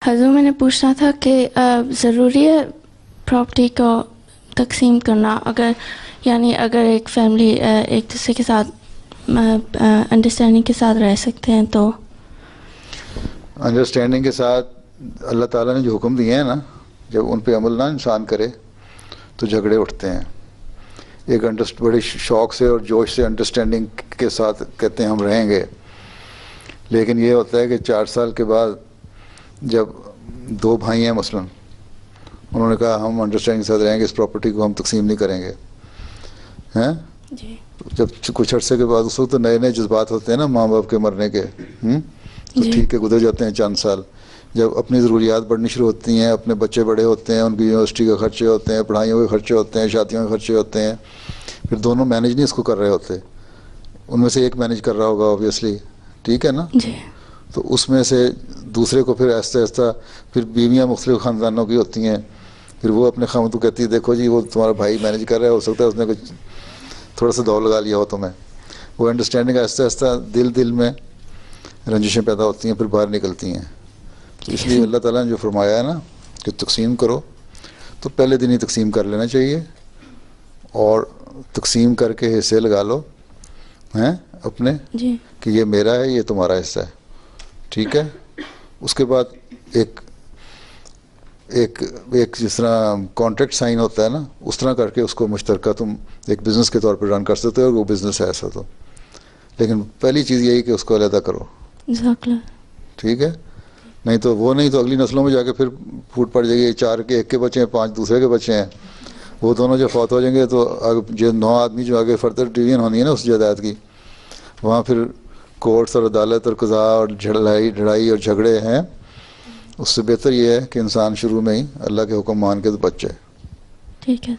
حضور میں نے پوچھنا تھا کہ ضروری ہے پراپرٹی کو تقسیم کرنا، اگر یعنی اگر ایک فیملی ایک دوسرے کے ساتھ انڈرسٹینڈنگ کے ساتھ رہ سکتے ہیں تو؟ انڈرسٹینڈنگ کے ساتھ اللہ تعالیٰ نے جو حکم دیے ہیں نا، جب ان پہ عمل نہ انسان کرے تو جھگڑے اٹھتے ہیں. ایک بڑے شوق سے اور جوش سے انڈرسٹینڈنگ کے ساتھ کہتے ہیں ہم رہیں گے، لیکن یہ ہوتا ہے کہ 4 سال کے بعد جب 2 بھائی ہیں مثلا، انہوں نے کہا ہم انڈرسٹینڈنگ کے ساتھ رہیں گے، اس پراپرٹی کو ہم تقسیم نہیں کریں گے، ہیں جی. جب کچھ عرصے کے بعد اس وقت تو نئے نئے جذبات ہوتے ہیں نا ماں باپ کے مرنے کے، تو ٹھیک ہے گزر جاتے ہیں چند سال. جب اپنی ضروریات بڑھنی شروع ہوتی ہیں، اپنے بچے بڑے ہوتے ہیں، ان کی یونیورسٹی کے خرچے ہوتے ہیں، پڑھائیوں کے خرچے ہوتے ہیں، شادیوں کے خرچے ہوتے ہیں، پھر دونوں مینیج نہیں اس کو کر رہے ہوتے، ان میں سے ایک مینیج کر رہا ہوگا اوبویسلی، ٹھیک ہے نا. جی. تو اس میں سے دوسرے کو پھر آہستہ آہستہ پھر بیویاں مختلف خاندانوں کی ہوتی ہیں، پھر وہ اپنے خاوند کو کہتی ہے دیکھو جی وہ تمہارا بھائی مینیج کر رہا ہے، ہو سکتا ہے اس نے کچھ تھوڑا سا دور لگا لیا ہو تمہیں. وہ انڈرسٹینڈنگ آہستہ آہستہ دل میں رنجشیں پیدا ہوتی ہیں، پھر باہر نکلتی ہیں. تو اس لیے اللہ تعالیٰ نے جو فرمایا ہے نا کہ تقسیم کرو، تو پہلے دن ہی تقسیم کر لینا چاہیے، اور تقسیم کر کے حصے لگا لو ہیں اپنے جی. کہ یہ میرا ہے، یہ تمہارا حصہ ہے، ٹھیک ہے. اس کے بعد ایک جس طرح کانٹریکٹ سائن ہوتا ہے نا، اس طرح کر کے اس کو مشترکہ تم ایک بزنس کے طور پر رن کر سکتے ہو، اور وہ بزنس ہے ایسا تو. لیکن پہلی چیز یہی کہ اس کو علیحدہ کرو، ٹھیک ہے. نہیں تو اگلی نسلوں میں جا کے پھر پھوٹ پڑ جائے گی، 4 کے 1 کے بچے ہیں، 5 دوسرے کے بچے ہیں، وہ دونوں جب فوت ہو جائیں گے تو جو 9 آدمی جو آگے فردر ڈویژن ہونی ہے نا اس جائیداد کی، وہاں پھر کورٹس اور عدالت اور قضاء اور لڑائی اور جھگڑے ہیں. اس سے بہتر یہ ہے کہ انسان شروع میں ہی اللہ کے حکم مان کے تو بچ جائے. ٹھیک ہے.